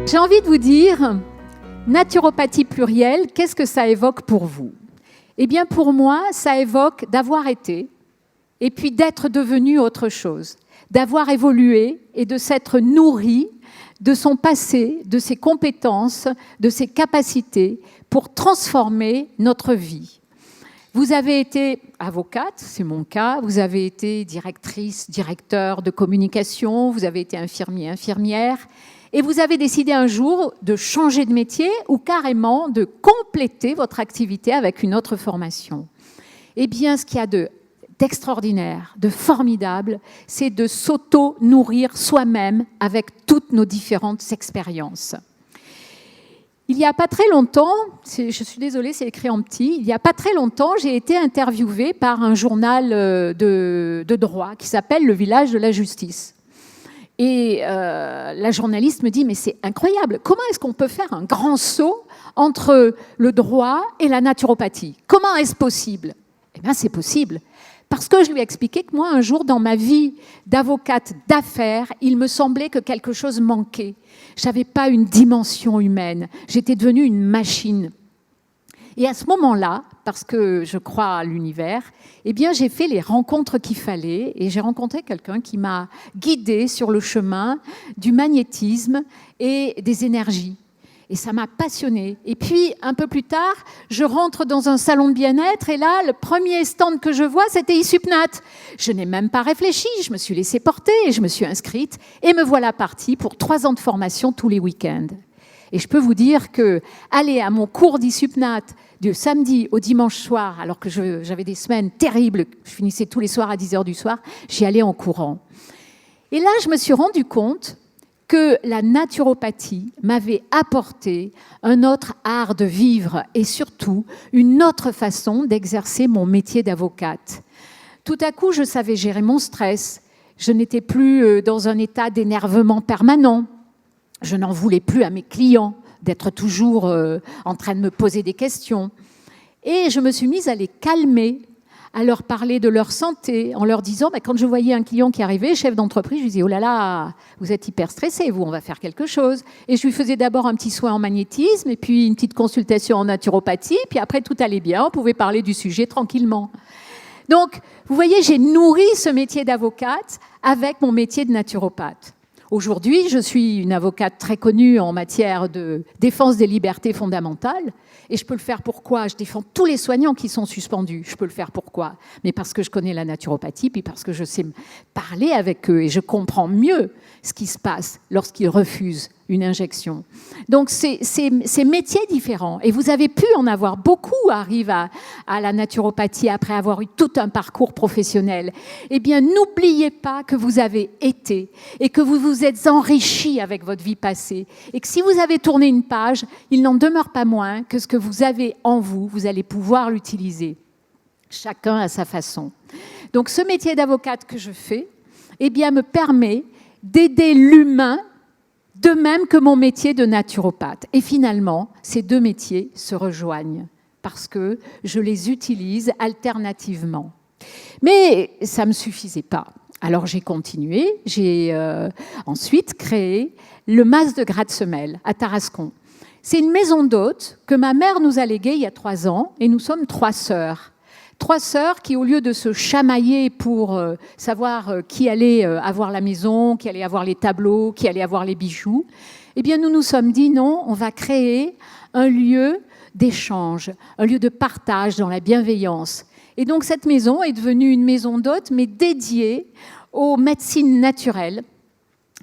J'ai envie de vous dire, naturopathie plurielle, qu'est-ce que ça évoque pour vous? Eh bien pour moi, ça évoque d'avoir été et puis d'être devenu autre chose, d'avoir évolué et de s'être nourri de son passé, de ses compétences, de ses capacités pour transformer notre vie. Vous avez été avocate, c'est mon cas, vous avez été directrice, directeur de communication, vous avez été infirmier, infirmière, et vous avez décidé un jour de changer de métier ou carrément de compléter votre activité avec une autre formation. Eh bien, ce qu'il y a d'extraordinaire, de formidable, c'est de s'auto-nourrir soi-même avec toutes nos différentes expériences. Il n'y a pas très longtemps, je suis désolée, c'est écrit en petit, il n'y a pas très longtemps, j'ai été interviewée par un journal de droit qui s'appelle Le Village de la Justice. Et la journaliste me dit, mais c'est incroyable, comment est-ce qu'on peut faire un grand saut entre le droit et la naturopathie? Comment est-ce possible? Eh bien, c'est possible. Parce que je lui ai expliqué que moi, un jour, dans ma vie d'avocate d'affaires, il me semblait que quelque chose manquait. Je n'avais pas une dimension humaine. J'étais devenue une machine. Et à ce moment-là, parce que je crois à l'univers, eh bien, j'ai fait les rencontres qu'il fallait et j'ai rencontré quelqu'un qui m'a guidée sur le chemin du magnétisme et des énergies. Et ça m'a passionnée. Et puis, un peu plus tard, je rentre dans un salon de bien-être et là, le premier stand que je vois, c'était Isupnat. Je n'ai même pas réfléchi, je me suis laissée porter et je me suis inscrite et me voilà partie pour 3 ans de formation tous les week-ends. Et je peux vous dire que aller à mon cours d'Isupnat du samedi au dimanche soir, alors que j'avais des semaines terribles, je finissais tous les soirs à 10h du soir, j'y allais en courant. Et là, je me suis rendu compte que la naturopathie m'avait apporté un autre art de vivre et surtout une autre façon d'exercer mon métier d'avocate. Tout à coup, je savais gérer mon stress. Je n'étais plus dans un état d'énervement permanent. Je n'en voulais plus à mes clients d'être toujours en train de me poser des questions. Et je me suis mise à les calmer, à leur parler de leur santé, en leur disant, quand je voyais un client qui arrivait, chef d'entreprise, je lui disais, oh là là, vous êtes hyper stressé, vous, on va faire quelque chose. Et je lui faisais d'abord un petit soin en magnétisme, et puis une petite consultation en naturopathie, puis après tout allait bien, on pouvait parler du sujet tranquillement. Donc, vous voyez, j'ai nourri ce métier d'avocate avec mon métier de naturopathe. Aujourd'hui, je suis une avocate très connue en matière de défense des libertés fondamentales. Et je peux le faire pourquoi? Je défends tous les soignants qui sont suspendus. Je peux le faire pourquoi? Mais parce que je connais la naturopathie, puis parce que je sais parler avec eux et je comprends mieux ce qui se passe lorsqu'ils refusent une injection. Donc, c'est métiers différents. Et vous avez pu en avoir beaucoup arrivent à la naturopathie après avoir eu tout un parcours professionnel. Eh bien, n'oubliez pas que vous avez été et que vous vous êtes enrichi avec votre vie passée. Et que si vous avez tourné une page, il n'en demeure pas moins que ce que vous avez en vous, vous allez pouvoir l'utiliser. Chacun à sa façon. Donc, ce métier d'avocate que je fais, eh bien, me permet d'aider l'humain de même que mon métier de naturopathe. Et finalement, ces 2 métiers se rejoignent parce que je les utilise alternativement. Mais ça ne me suffisait pas. Alors j'ai continué, j'ai ensuite créé le Mas de Gratte-Semelle à Tarascon. C'est une maison d'hôtes que ma mère nous a léguée il y a 3 ans et nous sommes 3 sœurs. 3 sœurs qui, au lieu de se chamailler pour savoir qui allait avoir la maison, qui allait avoir les tableaux, qui allait avoir les bijoux, eh bien nous nous sommes dit non, on va créer un lieu d'échange, un lieu de partage dans la bienveillance. Et donc cette maison est devenue une maison d'hôtes, mais dédiée aux médecines naturelles,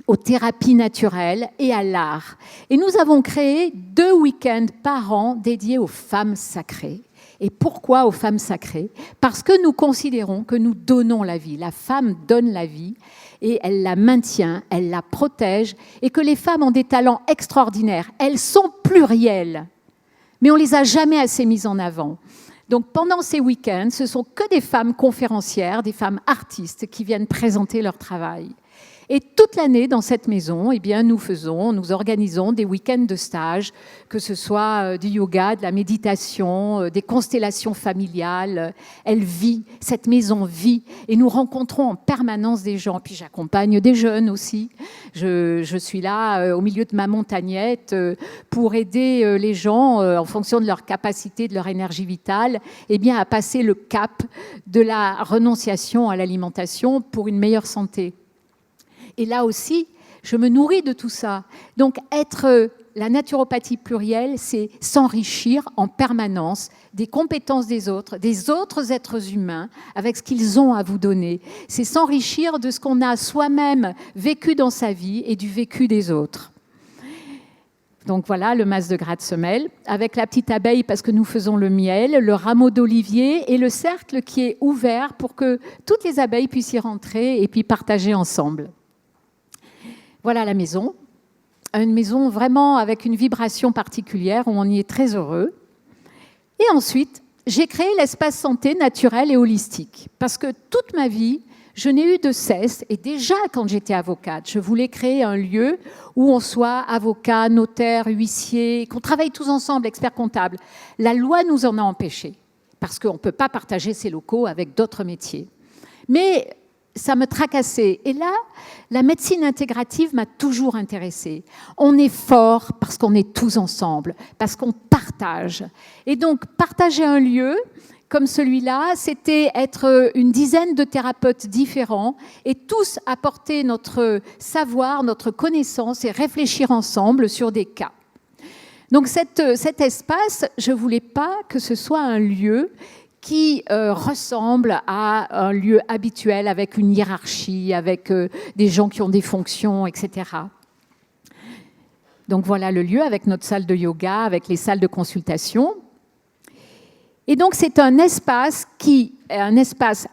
aux thérapies naturelles et à l'art. Et nous avons créé 2 week-ends par an dédiés aux femmes sacrées. Et pourquoi aux femmes sacrées? Parce que nous considérons que nous donnons la vie. La femme donne la vie et elle la maintient, elle la protège et que les femmes ont des talents extraordinaires. Elles sont plurielles, mais on ne les a jamais assez mises en avant. Donc pendant ces week-ends, ce sont que des femmes conférencières, des femmes artistes qui viennent présenter leur travail. Et toute l'année, dans cette maison, eh bien, nous organisons des week-ends de stage, que ce soit du yoga, de la méditation, des constellations familiales. Cette maison vit, et nous rencontrons en permanence des gens. Puis j'accompagne des jeunes aussi. Je suis là au milieu de ma montagnette pour aider les gens, en fonction de leur capacité, de leur énergie vitale, eh bien, à passer le cap de la renonciation à l'alimentation pour une meilleure santé. Et là aussi, je me nourris de tout ça. Donc, la naturopathie plurielle, c'est s'enrichir en permanence des compétences des autres êtres humains, avec ce qu'ils ont à vous donner. C'est s'enrichir de ce qu'on a soi-même vécu dans sa vie et du vécu des autres. Donc voilà le mas de gratte-semelle, avec la petite abeille parce que nous faisons le miel, le rameau d'olivier et le cercle qui est ouvert pour que toutes les abeilles puissent y rentrer et puis partager ensemble. Voilà la maison. Une maison vraiment avec une vibration particulière où on y est très heureux. Et ensuite, j'ai créé l'espace santé naturel et holistique parce que toute ma vie, je n'ai eu de cesse, et déjà quand j'étais avocate, je voulais créer un lieu où on soit avocat, notaire, huissier, qu'on travaille tous ensemble, experts comptables. La loi nous en a empêchés parce qu'on ne peut pas partager ces locaux avec d'autres métiers. Mais ça me tracassait. Et là, la médecine intégrative m'a toujours intéressée. On est fort parce qu'on est tous ensemble, parce qu'on partage. Et donc, partager un lieu comme celui-là, c'était être une dizaine de thérapeutes différents et tous apporter notre savoir, notre connaissance et réfléchir ensemble sur des cas. Donc cet espace, je ne voulais pas que ce soit un lieu qui ressemble à un lieu habituel avec une hiérarchie, avec des gens qui ont des fonctions, etc. Donc voilà le lieu avec notre salle de yoga, avec les salles de consultation. Et donc c'est un espace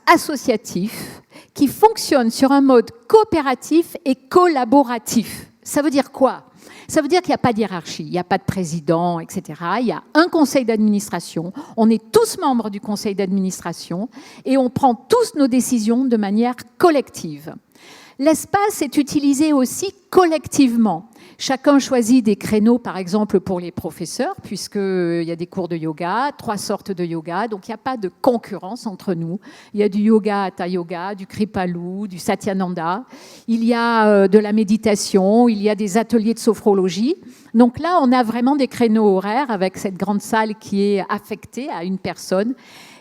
associatif qui fonctionne sur un mode coopératif et collaboratif. Ça veut dire quoi ? Ça veut dire qu'il n'y a pas de hiérarchie, il n'y a pas de président, etc. Il y a un conseil d'administration, on est tous membres du conseil d'administration et on prend tous nos décisions de manière collective. L'espace est utilisé aussi collectivement. Chacun choisit des créneaux, par exemple, pour les professeurs, puisqu'il y a des cours de yoga, 3 sortes de yoga, donc il n'y a pas de concurrence entre nous. Il y a du yoga hatha yoga, du kripalu, du satyananda, il y a de la méditation, il y a des ateliers de sophrologie. Donc là, on a vraiment des créneaux horaires avec cette grande salle qui est affectée à une personne.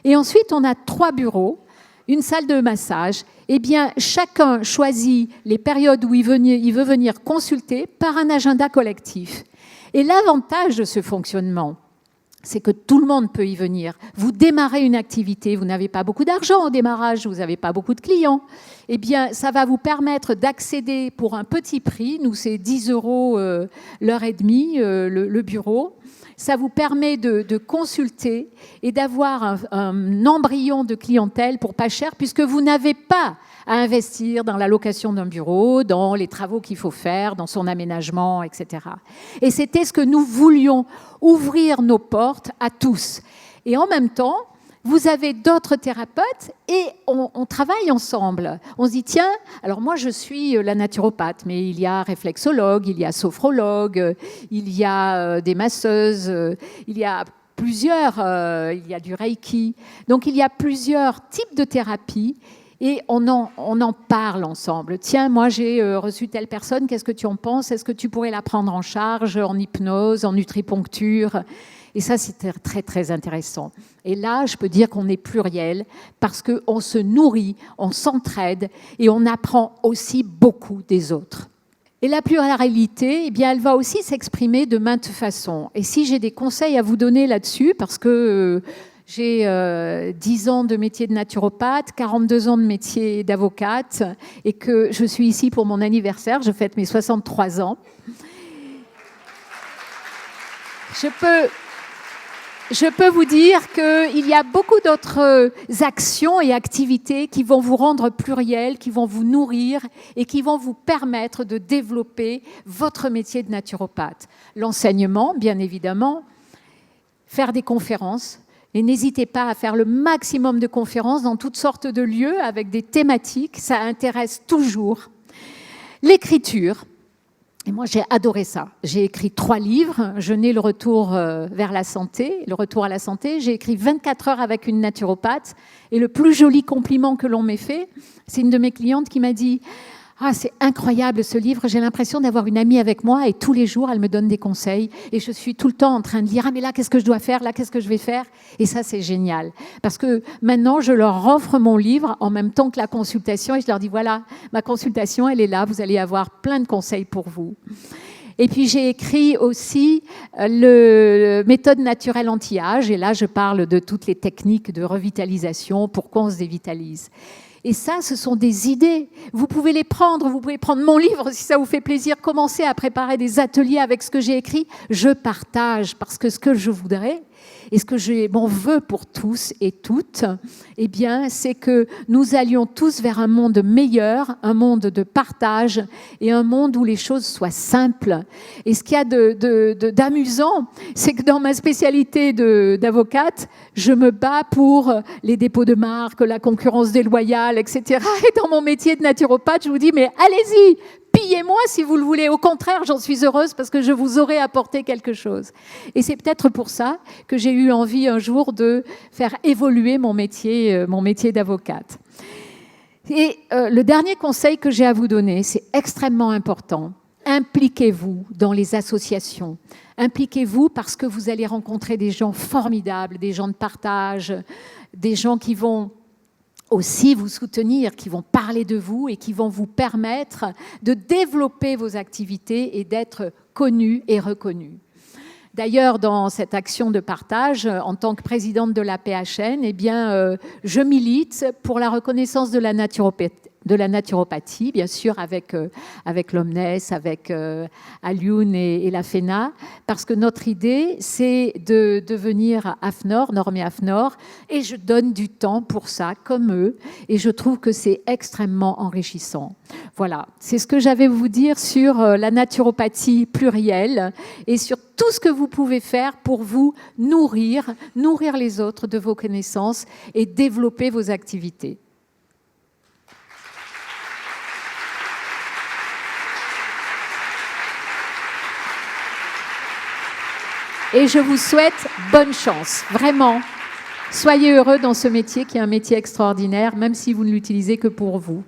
Et ensuite, on a 3 bureaux, une salle de massage. Eh bien, chacun choisit les périodes où il veut venir consulter par un agenda collectif. Et l'avantage de ce fonctionnement, c'est que tout le monde peut y venir. Vous démarrez une activité, vous n'avez pas beaucoup d'argent au démarrage, vous n'avez pas beaucoup de clients. Eh bien, ça va vous permettre d'accéder pour un petit prix. Nous, c'est 10 € l'heure et demie, le bureau. Ça vous permet de consulter et d'avoir un embryon de clientèle pour pas cher, puisque vous n'avez pas à investir dans la location d'un bureau, dans les travaux qu'il faut faire, dans son aménagement, etc. Et c'était ce que nous voulions, ouvrir nos portes à tous. Et en même temps, vous avez d'autres thérapeutes et on travaille ensemble. On se dit, tiens, alors moi je suis la naturopathe, mais il y a réflexologue, il y a sophrologue, il y a des masseuses, il y a il y a du reiki. Donc il y a plusieurs types de thérapies et on en parle ensemble. Tiens, moi j'ai reçu telle personne, qu'est-ce que tu en penses ? Est-ce que tu pourrais la prendre en charge en hypnose, en nutriponcture ? Et ça, c'est très, très intéressant. Et là, je peux dire qu'on est pluriel parce qu'on se nourrit, on s'entraide et on apprend aussi beaucoup des autres. Et la pluralité, eh bien, elle va aussi s'exprimer de maintes façons. Et si j'ai des conseils à vous donner là-dessus, parce que j'ai 10 ans de métier de naturopathe, 42 ans de métier d'avocate et que je suis ici pour mon anniversaire, je fête mes 63 ans, je peux vous dire qu'il y a beaucoup d'autres actions et activités qui vont vous rendre pluriel, qui vont vous nourrir et qui vont vous permettre de développer votre métier de naturopathe. L'enseignement, bien évidemment, faire des conférences. Et n'hésitez pas à faire le maximum de conférences dans toutes sortes de lieux avec des thématiques, ça intéresse toujours. L'écriture. Et moi, j'ai adoré ça. J'ai écrit 3 livres. Je n'ai le retour vers la santé, le retour à la santé. J'ai écrit 24 heures avec une naturopathe. Et le plus joli compliment que l'on m'ait fait, c'est une de mes clientes qui m'a dit « Ah, c'est incroyable ce livre. J'ai l'impression d'avoir une amie avec moi et tous les jours, elle me donne des conseils. Et je suis tout le temps en train de dire « Ah, mais là, qu'est-ce que je dois faire? Là, qu'est-ce que je vais faire ?» Et ça, c'est génial. Parce que maintenant, je leur offre mon livre en même temps que la consultation et je leur dis « Voilà, ma consultation, elle est là. Vous allez avoir plein de conseils pour vous. » Et puis, j'ai écrit aussi le méthode naturelle anti-âge. Et là, je parle de toutes les techniques de revitalisation, pourquoi on se dévitalise. Et ça, ce sont des idées. Vous pouvez les prendre, vous pouvez prendre mon livre si ça vous fait plaisir. Commencez à préparer des ateliers avec ce que j'ai écrit. Je partage parce que ce que je voudrais et ce que je m'en veux pour tous et toutes, eh bien, c'est que nous allions tous vers un monde meilleur, un monde de partage et un monde où les choses soient simples. Et ce qu'il y a d'amusant, c'est que dans ma spécialité d'avocate, je me bats pour les dépôts de marque, la concurrence déloyale, etc. Et dans mon métier de naturopathe, je vous dis, mais allez-y, pillez-moi si vous le voulez. Au contraire, j'en suis heureuse parce que je vous aurai apporté quelque chose. Et c'est peut-être pour ça que j'ai eu envie un jour de faire évoluer mon métier d'avocate. Et le dernier conseil que j'ai à vous donner, c'est extrêmement important. Impliquez-vous dans les associations. Impliquez-vous parce que vous allez rencontrer des gens formidables, des gens de partage, des gens qui vont aussi vous soutenir, qui vont parler de vous et qui vont vous permettre de développer vos activités et d'être connus et reconnus. D'ailleurs, dans cette action de partage, en tant que présidente de la PHN, eh bien, je milite pour la reconnaissance de la naturopathie, bien sûr, avec l'Omnes, avec Alioune et la FENA, parce que notre idée, c'est de devenir AFNOR, normé AFNOR, et je donne du temps pour ça, comme eux, et je trouve que c'est extrêmement enrichissant. Voilà, c'est ce que j'avais à vous dire sur la naturopathie plurielle et sur tout ce que vous pouvez faire pour vous nourrir les autres de vos connaissances et développer vos activités. Et je vous souhaite bonne chance, vraiment. Soyez heureux dans ce métier qui est un métier extraordinaire, même si vous ne l'utilisez que pour vous.